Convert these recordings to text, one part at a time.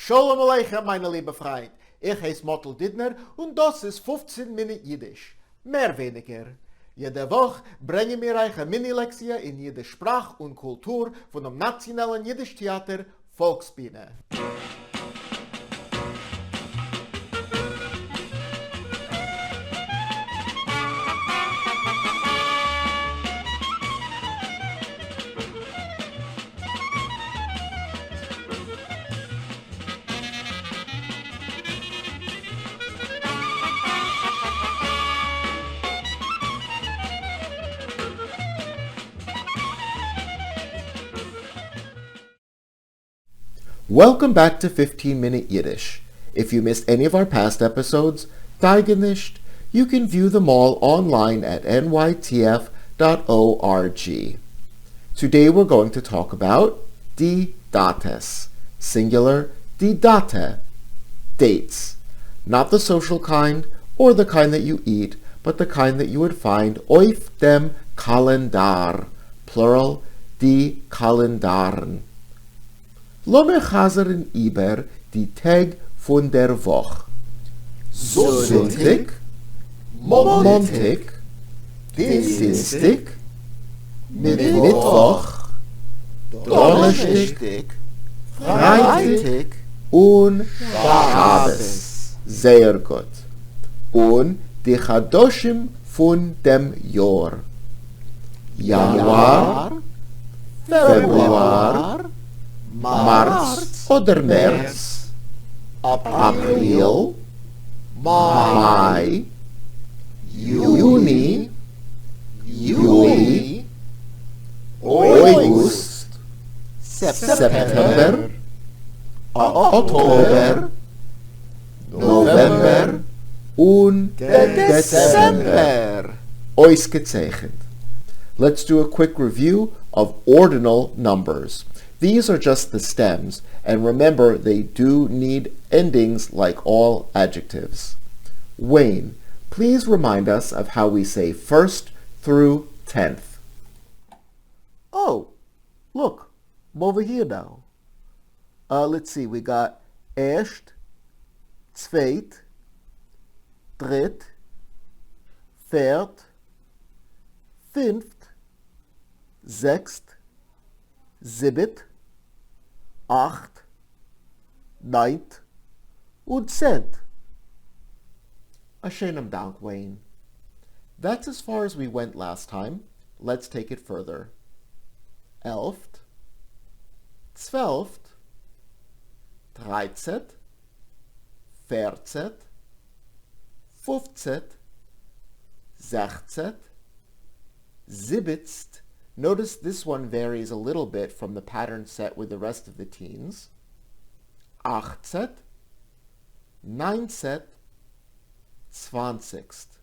Shalom Aleichem, meine liebe Freund. Ich heiße Mottel Dittner und das ist 15 Minuten Yiddish. Mehr weniger. Jede Woche bringen wir euch eine Mini-Lektie in Jiddisch Sprach und Kultur von dem Nationalen Jiddisch-Theater Volksbühne. Welcome back to 15-Minute Yiddish. If you missed any of our past episodes, Deigenisht, you can view them all online at nytf.org. Today we're going to talk about die Dates, singular die Date, dates. Not the social kind or the kind that you eat, but the kind that you would find auf dem Kalendar, plural die Kalendaren. Lome chazeren über die Tag von der Woche. Sonntag, Montag, Dienstag, Mittwoch, Donnerstag, Freitag und Shabbos. Sehr gut. Und die Chadoshim von dem Jahr. Januar, Februar, März oder März, April, Mai, Juni, Juli, August, September, Oktober, November und Dezember. Ausgezeichnet. Let's do a quick review of ordinal numbers. These are just the stems, and remember they do need endings like all adjectives. Wayne, please remind us of how we say 1st through 10th. Oh, look, I'm over here now. Let's see, we got erst, zweit, dritt, viert, fünft, sechst, siebet, acht, neunth und zehnt. A schönen Dank, Wayne. That's as far as we went last time. Let's take it further. Elft, zwölft, dreizet, vierzet, fünfzet, sechzet, siebetst. Notice this one varies a little bit from the pattern set with the rest of the teens. Achtzet, neunzet, zwanzigst.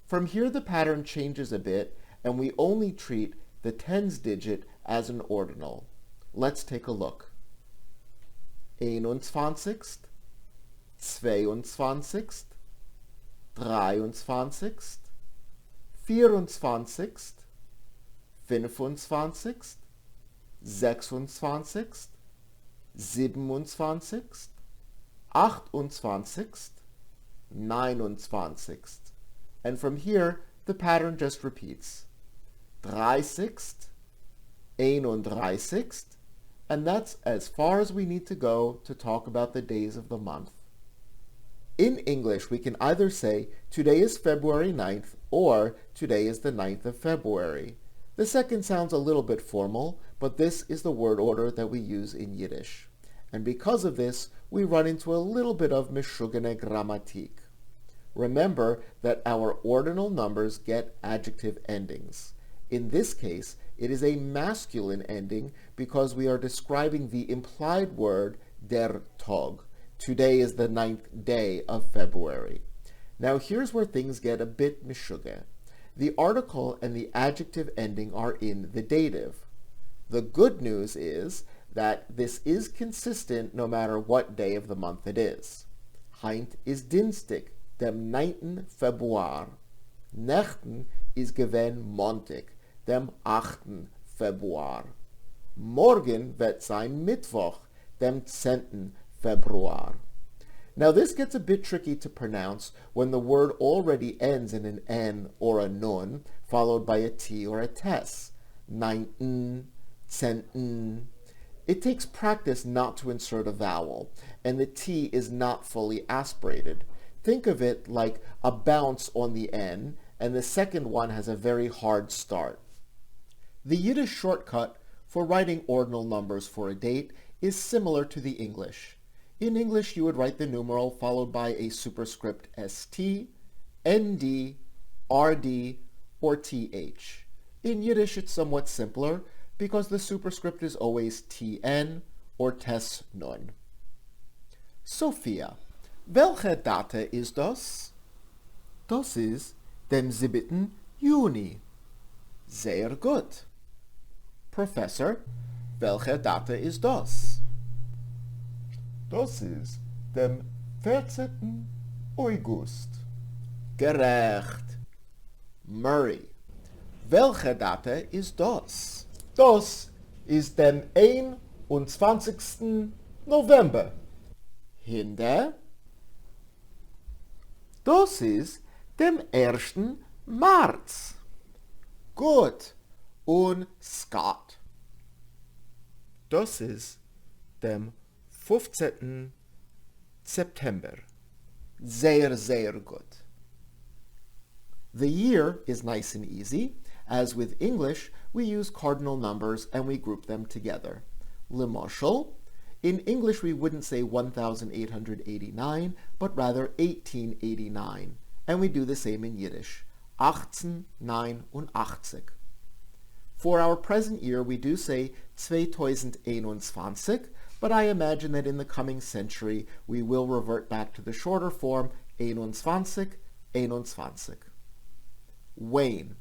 From here the pattern changes a bit and we only treat the tens digit as an ordinal. Let's take a look. Einundzwanzigst, zweiundzwanzigst, dreiundzwanzigst, vierundzwanzigst, 25, 26, 27, 28, 29. And from here, the pattern just repeats. 30, 31, and that's as far as we need to go to talk about the days of the month. In English, we can either say, today is February 9th, or today is the 9th of February. The second sounds a little bit formal, but this is the word order that we use in Yiddish. And because of this, we run into a little bit of meshugene grammatik. Remember that our ordinal numbers get adjective endings. In this case, it is a masculine ending because we are describing the implied word der Tag. Today is the 9th day of February. Now here's where things get a bit meshuggah. The article and the adjective ending are in the dative. The good news is that this is consistent no matter what day of the month it is. Heint is Dienstag, dem 9. Februar. Nächten is gewen Montag, dem 8. Februar. Morgen wird sein Mittwoch, dem 10. Februar. Now this gets a bit tricky to pronounce when the word already ends in an N or a Nun, followed by a T or a Tes. Neunten, Zenten. It takes practice not to insert a vowel, and the T is not fully aspirated. Think of it like a bounce on the N, and the second one has a very hard start. The Yiddish shortcut for writing ordinal numbers for a date is similar to the English. In English, you would write the numeral followed by a superscript ST, ND, RD, or TH. In Yiddish, it's somewhat simpler because the superscript is always TN or Tes Nun. Sophia, welche Date ist das? Das ist dem 7. Juni. Sehr gut. Professor, welche Date ist das? Das ist dem 14. August. Gerecht. Murray, welche Date ist das? Das ist dem 21. November. Hinde, das ist dem 1. März. Gut. Und Scott, das ist dem 15. September. Sehr, sehr gut. The year is nice and easy. As with English, we use cardinal numbers and we group them together. L'moshel, in English we wouldn't say 1889, but rather 1889. And we do the same in Yiddish. 1889. For our present year, we do say 2021, but I imagine that in the coming century, we will revert back to the shorter form 21. Wayne,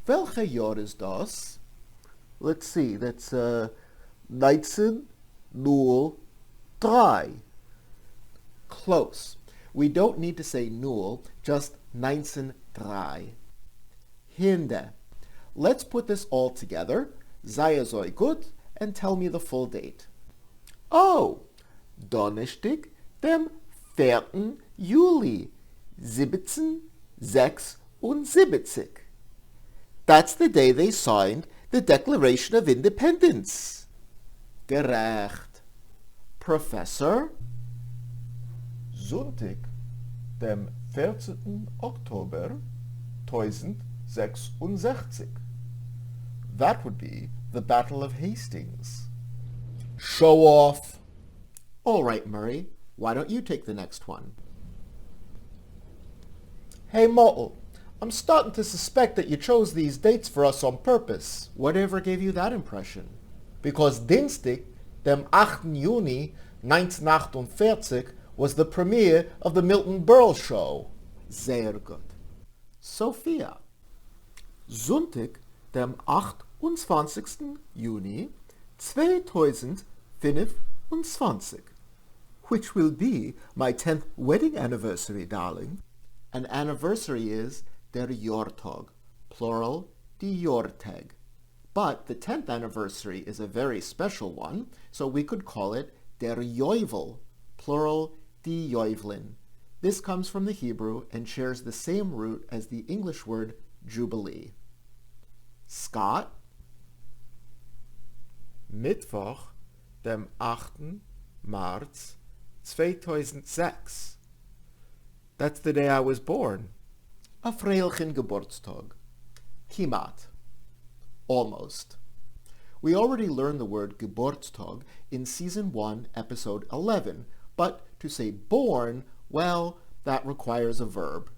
welche Jahr ist das? Let's see, that's 1903. Close. We don't need to say null, just 1903. Hinde. Let's put this all together, sei soll gut, and tell me the full date. Oh, Donnerstag, dem 4. Juli, 1776. That's the day they signed the Declaration of Independence. Gerecht. Professor? Sonntag, dem 14. Oktober 1066. That would be the Battle of Hastings. Show off. All right, Murray. Why don't you take the next one? Hey, Mottel, I'm starting to suspect that you chose these dates for us on purpose. Whatever gave you that impression? Because Dienstag, dem 8. Juni 1948, was the premiere of the Milton Berle show. Sehr gut. Sophia. Sonntag, dem 28. Juni 2025, which will be my 10th wedding anniversary, darling. An anniversary is der Jahrtag, plural die Jahrtag. But the 10th anniversary is a very special one, so we could call it der Yovel, plural die Yovelin. This comes from the Hebrew and shares the same root as the English word jubilee. Scott? Mittwoch, dem 8. März 2006. That's the day I was born. A Freilchen Geburtstag. Kimat. Almost. We already learned the word Geburtstag in Season 1, Episode 11, but to say born, well, that requires a verb.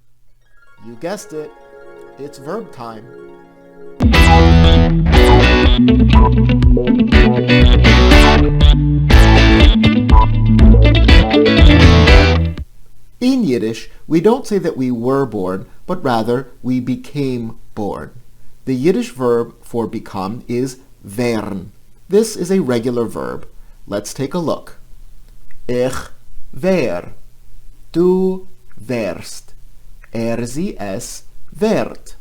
You guessed it, it's verb time. In Yiddish, we don't say that we were born, but rather we became born. The Yiddish verb for become is werden. This is a regular verb. Let's take a look. Ich wär. Du wärst. Sie es werd.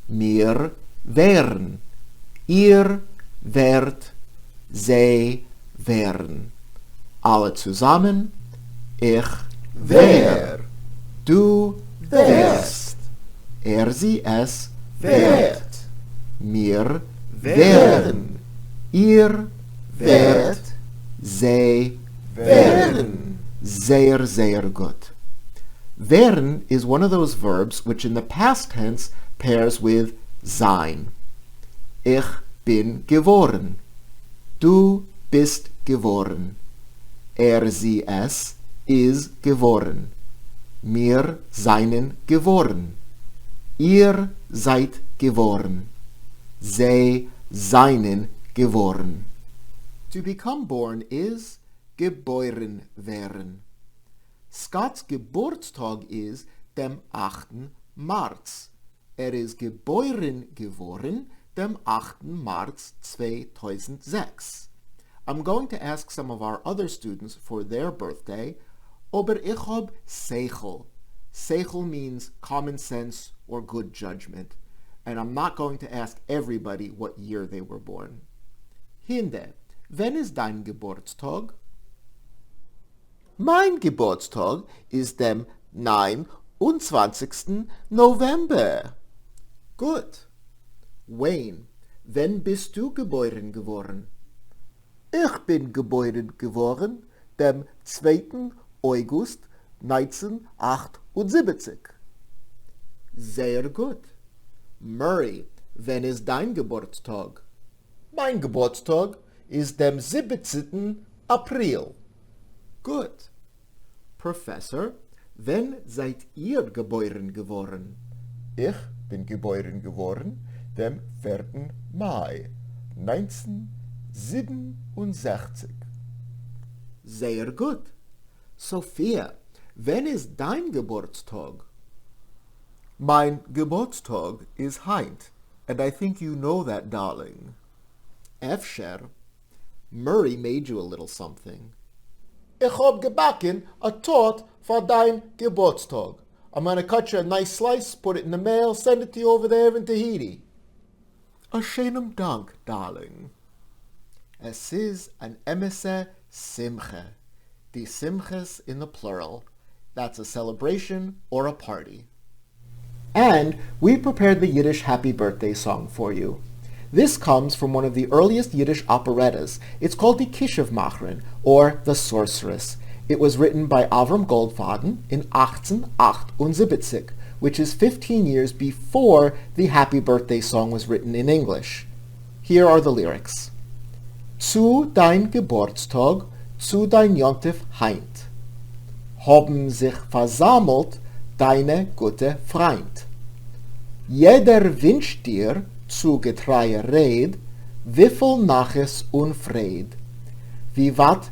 Wir wären. Ihr wärt. Sie wären. Alle zusammen. Ich wer, du wärst, sie es werd, mir werden, ihr werd, sie werden. sehr, sehr gut. Werden is one of those verbs which in the past tense pairs with sein. Ich bin geworden. Du bist geworden. Sie es is geworden. Wir seien geworden. Ihr seid geworden. Sie seien geworden. To become born is geboren werden. Scott's Geburtstag is dem 8. März. Is geboren geworden dem 8. März 2006. I'm going to ask some of our other students for their birthday, aber ich hab Seichel. Seichel means common sense or good judgment, and I'm not going to ask everybody what year they were born. Hinde, when is dein Geburtstag? Mein Geburtstag ist dem 29. November. Gut. Wayne, when bist du geboren geworden? Ich bin geboren geworden dem 2. August 1978. Sehr gut. Murray, when is dein Geburtstag? Mein Geburtstag ist dem 17. April. Gut. Professor, when seid ihr geboren geworden? Ich bin geboren geworden dem 4. Mai 1967. Sehr gut. Sophia, when is dein Geburtstag? Mein Geburtstag is heint, and I think you know that, darling. Efsher, Murray made you a little something. Ich hab gebacken a tort for dein Geburtstag. I'm gonna cut you a nice slice, put it in the mail, send it to you over there in Tahiti. A schönem Dank, darling. Es is an emisse simche. Die simches in the plural. That's a celebration or a party. And we prepared the Yiddish happy birthday song for you. This comes from one of the earliest Yiddish operettas. It's called Die Kishevmacherin, or The Sorceress. It was written by Avram Goldfaden in 1878, which is 15 years before the happy birthday song was written in English. Here are the lyrics. Zu dein Geburtstag, zu dein Jontif heint, haben sich versammelt deine gute Freund. Jeder wünscht dir zu getreue Red, wieviel Naches und Fried. Wie wat,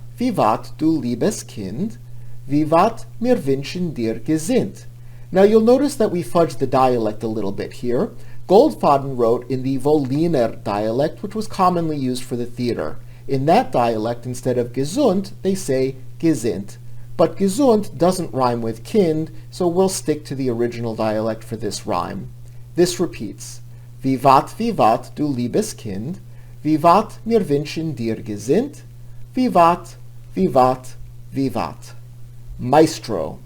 du liebes Kind, wie wat mir wünschen dir gesinnt. Now you'll notice that we fudged the dialect a little bit here. Goldfaden wrote in the Voliner dialect, which was commonly used for the theater. In that dialect, instead of gesund, they say gesinnt. But gesund doesn't rhyme with kind, so we'll stick to the original dialect for this rhyme. This repeats. Wie wat, du liebes Kind, wie wat mir wünschen dir gesinnt, wie wat, Maestro.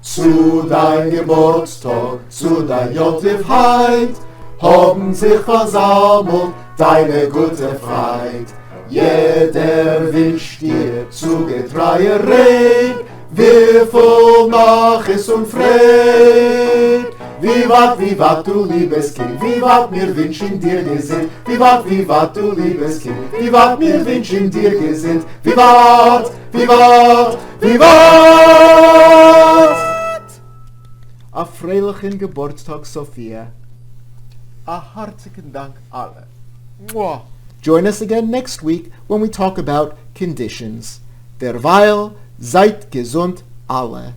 Zu dein Geburtstag, zu dein Jontif heint, haben sich versammelt deine gute Freund. Jeder wünscht dir zu getreue Red, wieviel Naches und Fried. Wie wat, du liebes Kind, wie wat mir wünschen dir gesinnt. Wie wat, du liebes Kind, wie wat mir wünschen dir gesinnt. Wie wat. A freilichen Geburtstag, Sophia. A hartlichen Dank alle. Mwah. Join us again next week when we talk about conditions. Derweil seid gesund alle.